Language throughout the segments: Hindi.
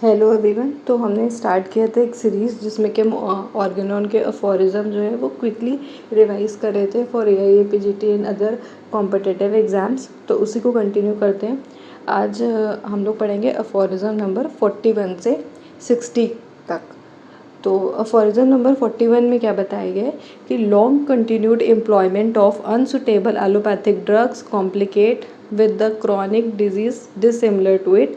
Hello everyone. तो हमने स्टार्ट किया था एक सीरीज़ जिसमें कि हम ऑर्गेनॉन के अफोरिज्म जो है वो क्विकली रिवाइज कर रहे थे for AIA PGT and other competitive exams. तो उसी को कंटिन्यू करते हैं। आज हम लोग पढ़ेंगे अफोरिज्म नंबर 41 से 60 तक। तो अफोरिज्म नंबर 41 में क्या बताया गया है कि long continued employment of unsuitable allopathic drugs complicate with the chronic disease dissimilar to it.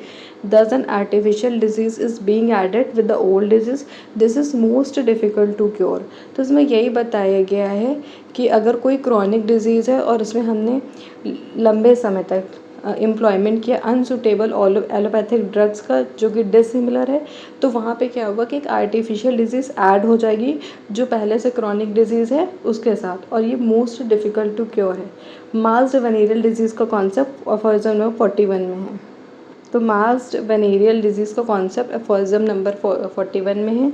Thus, an artificial disease is being added with the old disease. This is most difficult to cure. तो इसमें यही बताया गया है कि अगर कोई क्रॉनिक डिजीज़ है और इसमें हमने लंबे समय तक एम्प्लॉयमेंट किया अनसुटेबल एलोपैथिक ड्रग्स का जो कि डिसिमिलर है, तो वहाँ पे क्या होगा कि एक आर्टिफिशियल डिजीज़ ऐड हो जाएगी जो पहले से क्रॉनिक डिजीज़ है उसके साथ, और ये मोस्ट डिफ़िकल्ट टू क्योर है। मास्ड वेनेरियल डिजीज़ का कॉन्सेप्ट अफोरिज्म नंबर 41 में है। तो मास्ड वेनेरियल डिजीज़ का कॉन्सेप्ट अफोरिज्म नंबर 41 में है,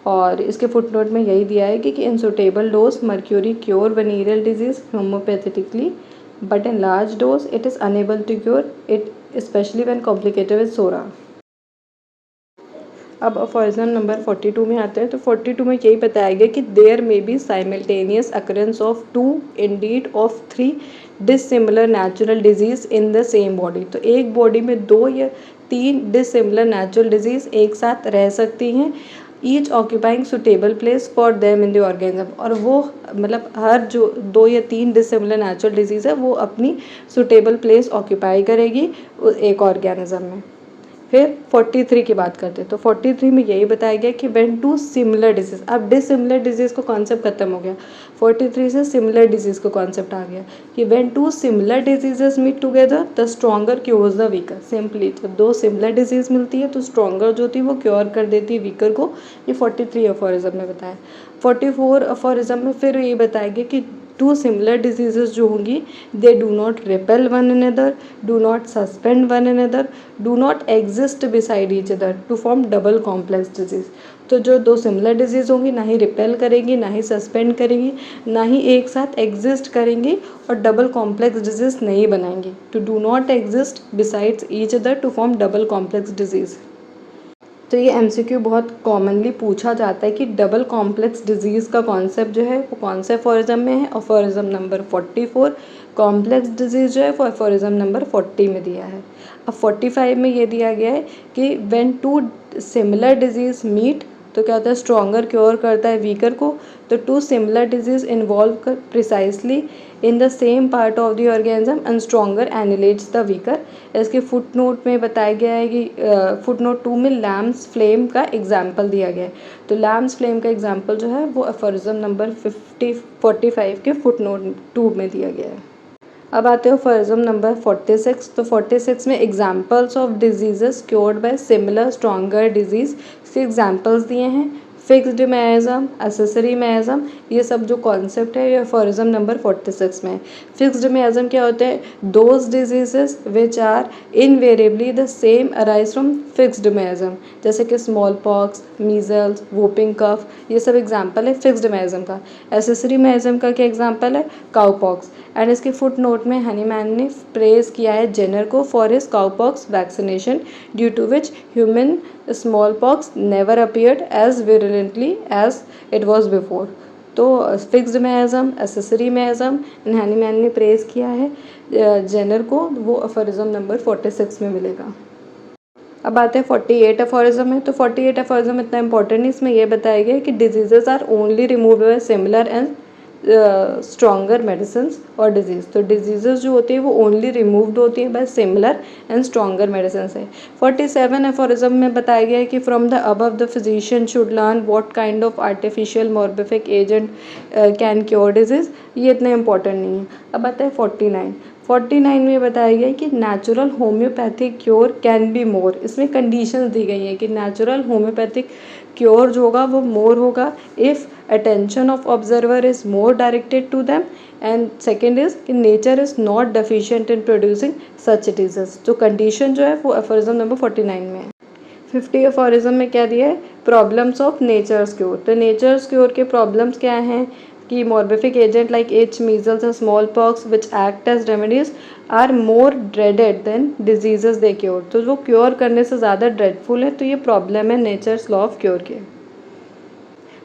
और इसके फुटनोट में यही दिया है कि unsuitable dose mercury cure venereal disease homoeopathically, but in large dose it is unable to cure it, especially when complicated with SORA. अब अफोरिज्म नंबर 42 में आते हैं। तो 42 में यही बताया गया कि there may be simultaneous occurrence of 2 indeed of 3 dissimilar natural disease in the same body. तो एक बॉडी में 2 या 3 डिसिमिलर नेचुरल डिजीज़ एक साथ रह सकती हैं, each occupying suitable place for them in the organism. और वो मतलब हर जो 2 या 3 डिसिमिलर नेचुरल डिजीज़ है वो अपनी सुटेबल प्लेस ऑक्यूपाई करेगी एक ऑर्गेनिज्म में। फिर 43 की बात करते हैं। तो 43 में यही बताया गया कि व्हेन टू सिमिलर डिजीज़, अब डिसिमिलर डिजीज़ का कॉन्सेप्ट खत्म हो गया, 43 से सिमिलर डिजीज़ का कॉन्सेप्ट आ गया कि when two similar diseases meet together the stronger cures the weaker. Simply तो 2 सिमिलर डिजीज़ मिलती है तो स्ट्रॉन्गर जो थी वो क्योर कर देती है वीकर को। ये 43 अफोरिज्म में बताया। 44 अफोरिज्म में फिर ये बताया गया कि 2 सिमिलर डिजीजेस जो होंगी they do not repel one another, do not suspend one another, do not exist beside each other to form double complex disease. तो जो 2 सिमिलर डिजीज़ होंगी ना ही रिपेल करेंगी, ना ही सस्पेंड करेंगी, ना ही एक साथ एग्जिस्ट करेंगी और डबल कॉम्प्लेक्स डिजीज़ नहीं बनाएंगी। To do not exist besides each other to form double complex disease. तो ये एमसीक्यू बहुत कॉमनली पूछा जाता है कि डबल कॉम्प्लेक्स डिजीज़ का कॉन्सेप्ट जो है वो कौन से अफोरिज्म में है। अफोरिज्म नंबर 44 कॉम्प्लेक्स डिजीज़ जो है वो अफोरिज्म नंबर 40 में दिया है। अब 45 में ये दिया गया है कि व्हेन 2 सिमिलर डिजीज़ मीट, तो क्या होता है स्ट्रॉन्गर क्योर करता है वीकर को। तो 2 सिमिलर डिजीज़ इन्वॉल्व कर precisely in the same part of the organism and stronger annelids the weaker. इसके फुट नोट में बताया गया है कि फुट नोट 2 में लैम्स फ्लेम का एग्जाम्पल दिया गया है। तो लैम्स फ्लेम का एग्जाम्पल जो है वो अफोरिज्म नंबर 45 के फुट नोट 2 में दिया गया है। अब आते हो अफोरिज्म नंबर 46। तो 46 में examples of diseases cured by similar stronger disease के एग्जाम्पल्स दिए हैं। फिक्स्ड मैज़म, एसेसरी मैज़म, ये सब जो कॉन्सेप्ट है ये अफोरिज्म नंबर 46 में है। फिक्स्ड मैज़म क्या होते हैं? Those diseases which are invariably the same arise from fixed miasm, जैसे कि smallpox, measles, whooping cough, ये सब एग्जाम्पल है फिक्स्ड मैज़म का। एसेसरी मैज़म का क्या एग्जाम्पल है? काउपॉक्स। एंड इसके फुट नोट में हनीमैन ने प्रेज किया है जेनर को for his cowpox vaccination, due to which human smallpox never appeared as virulently as it was before. तो फिक्स्ड मैज़म, एसेसरी मैज़म हनीमैन ने प्रेज किया है जेनर को, वो अफोरिज्म नंबर 46 में मिलेगा। अब आते हैं 48 अफोरिज्म में। तो 48 अफोरिज्म इतना इंपॉर्टेंट नहीं, इसमें यह बताया गया है कि diseases are only remove by similar and stronger medicine और डिजीज़। तो डिजीजेस जो होती है वो ओनली रिमूव्ड होती है by similar and stronger medicine से। 47 अफोरिज्म में बताया गया है कि from the above the physician should learn what kind of artificial morbific agent can cure disease. ये इतना इंपॉर्टेंट नहीं है। अब आता है 49 में बताया गया है कि natural homeopathic cure can be more. इसमें कंडीशंस दी गई हैं कि नेचुरल होम्योपैथिक क्योर जो होगा वो मोर होगा if attention of observer is more directed to them, and second is कि nature is not deficient in producing such disease. तो कंडीशन जो है वो अफोरिज्म नंबर 49 में है। 50 अफोरिज्म में क्या दिया है? Problems of nature's cure. तो नेचर्स क्योर के प्रॉब्लम्स क्या हैं? कि morbific agent like itch, measles and smallpox which act as remedies are more dreaded than diseases they cure. तो वो क्योर करने से ज़्यादा ड्रेडफुल है, तो ये प्रॉब्लम है नेचर्स लॉ ऑफ क्योर के।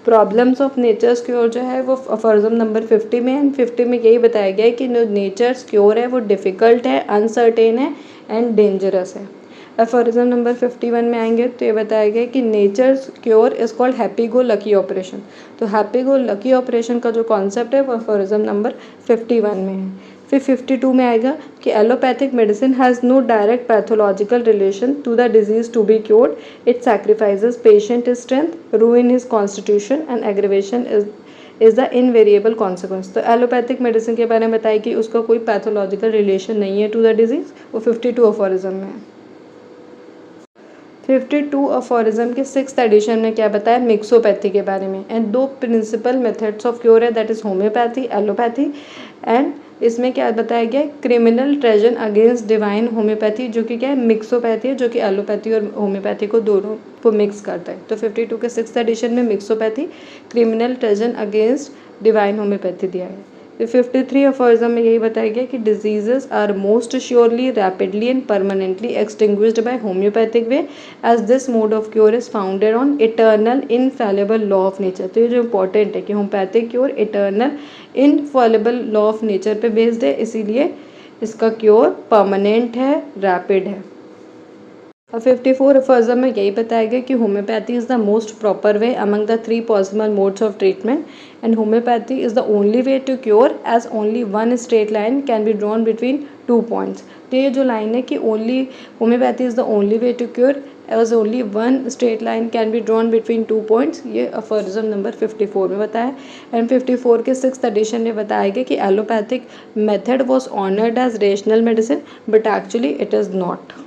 प्रॉब्लम्स ऑफ नेचर्स क्योर जो है वो अफॉरिज्म नंबर 50 में, एंड 50 में यही बताया गया है कि जो नेचर्स क्योर है वो डिफ़िकल्ट है, अनसर्टेन है एंड डेंजरस है। अफॉरिज्म नंबर 51 में आएंगे तो ये बताया गया है कि nature's cure is called happy go lucky operation. तो हैप्पी गो लकी ऑपरेशन का जो कॉन्सेप्ट है वो अफॉरिज्म नंबर 51 में है। फिर 52 में आएगा कि allopathic medicine has no direct pathological relation to the disease to be cured, it sacrifices patient strength, ruin his constitution and aggravation is the invariable consequence. तो एलोपैथिक मेडिसिन के बारे में बताया कि उसका कोई पैथोलॉजिकल रिलेशन नहीं है टू द डिजीज़, वो 52 अफॉरिज्म में है। 52 अफॉरिज्म के 6th एडिशन में क्या बताया, मिक्सोपैथी के बारे में। एंड दो प्रिंसिपल मेथड्स ऑफ क्योर है, that is homeopathy, allopathy. And इसमें क्या बताया गया है, criminal treason against divine homeopathy, जो कि क्या है मिक्सोपैथी है, जो कि एलोपैथी और होम्योपैथी को दोनों को मिक्स करता है। तो 52 के 6th एडिशन में mixopathy, criminal treason against divine homeopathy दिया है। फिर 53 अफॉरिज्म में यही बताया गया कि diseases are most surely, rapidly and permanently extinguished by homoeopathic way, as this mode of cure is founded on eternal infallible law of nature. तो ये जो इंपॉर्टेंट है कि homoeopathic cure eternal infallible law of nature पे बेस्ड है, इसीलिए इसका क्योर परमानेंट है, रैपिड है। और 54 अफॉरिज्म में यही बताया गया कि homoeopathy is the most proper way among the 3 possible modes of treatment, and homoeopathy is the only way to cure as only one straight line can be drawn between 2 points. तो ये जो लाइन है कि only homoeopathy is the only way to cure as only one straight line can be drawn between 2 points, ये अफॉरिज्म नंबर 54 में बताया। एंड 54 के 6th एडिशन में बताया गया कि allopathic method was honoured as rational medicine but actually it is not.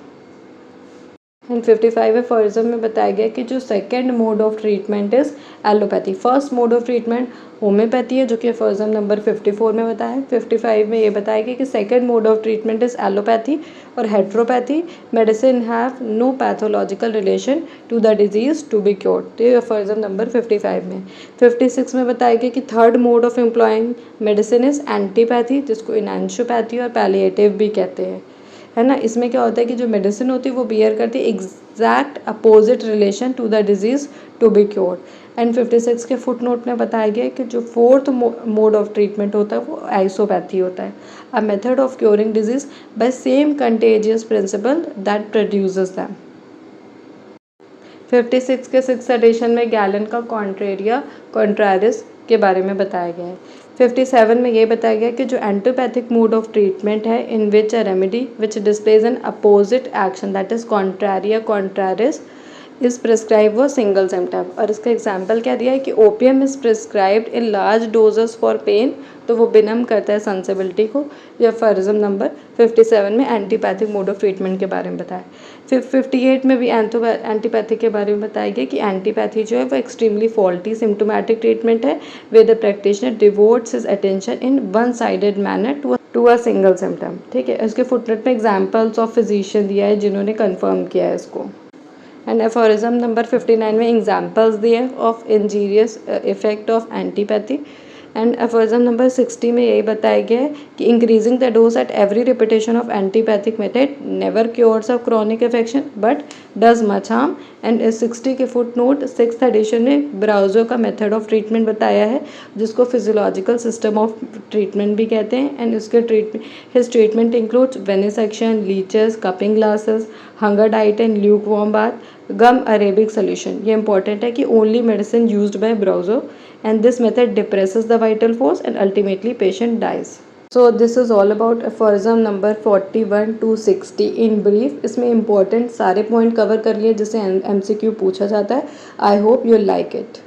And 55 aphorism में बताया गया कि जो second mode of treatment is allopathy, first mode of treatment homoeopathy है, जो कि अफॉरिज्म नंबर 54 में बताया है। 55 में ये बताया गया कि second mode of treatment is allopathy और heteropathy medicine have no pathological relation to the disease to be cured. तो ये अफॉरिज्म नंबर 55 में। 56 में बताया गया कि third mode of employing medicine is antipathy, जिसको इनैंशियोपैथी और पैलिएटिव भी कहते हैं, है ना। इसमें क्या होता है कि जो मेडिसिन होती है वो बियर करती है exact opposite relation to the disease to be cured. And 56 के फुट नोट में बताया गया है कि जो फोर्थ मोड ऑफ ट्रीटमेंट होता है वो आइसोपैथी होता है, a method of curing disease bye same contagious principal that produces them. 56 के 6th एडिशन में गैलन का कॉन्ट्रारिस के बारे में बताया गया है। 57 में ये बताया गया कि जो एंटीपैथिक मोड ऑफ ट्रीटमेंट है in which a remedy which displays an opposite action that is contraria contrariis is prescribe वो सिंगल सिम्टम। और इसका एग्जाम्पल क्या दिया है कि opium is prescribed in large doses for pain, तो वो बिनम करता है सेंसिबिलिटी को। यह अफॉरिज्म नंबर 57 में एंटीपैथिक मोड ऑफ ट्रीटमेंट के बारे में बताया। फिर 58 में भी एंटीपैथिक के बारे में बताया गया कि एंटीपैथी जो है वो एक्सट्रीमली फॉल्टी सिम्टोमेटिक ट्रीटमेंट है with the practitioner devotes his attention in one sided manner to a single symptom. ठीक है, इसके फुटनोट में एग्जाम्पल्स ऑफ फिजिशियन दिया है जिन्होंने कन्फर्म किया है इसको। एंड अफॉरिज्म नंबर 59 में एग्जाम्पल्स दिए of injurious effect of antipathy. And aphorism number 60 में यही बताया गया है कि increasing the dose at every repetition of antipathic method never cures of chronic infection but does much harm. And 60 के फुट नोट 6th एडिशन में ब्राउजो का मेथड ऑफ ट्रीटमेंट बताया है, जिसको फिजियोलॉजिकल सिस्टम ऑफ ट्रीटमेंट भी कहते हैं। एंड उसके his treatment includes venesection, leeches, cupping glasses, hunger diet and lukewarm bath, gum arabic solution. ये इंपॉर्टेंट है कि only medicine used by Broussais and this method depresses the vital force and ultimately patient dies. So this is all about aphorism number 41 to 60 in brief. इसमें important सारे point cover कर लिए जिसे MCQ पूछा जाता है. I hope you like it.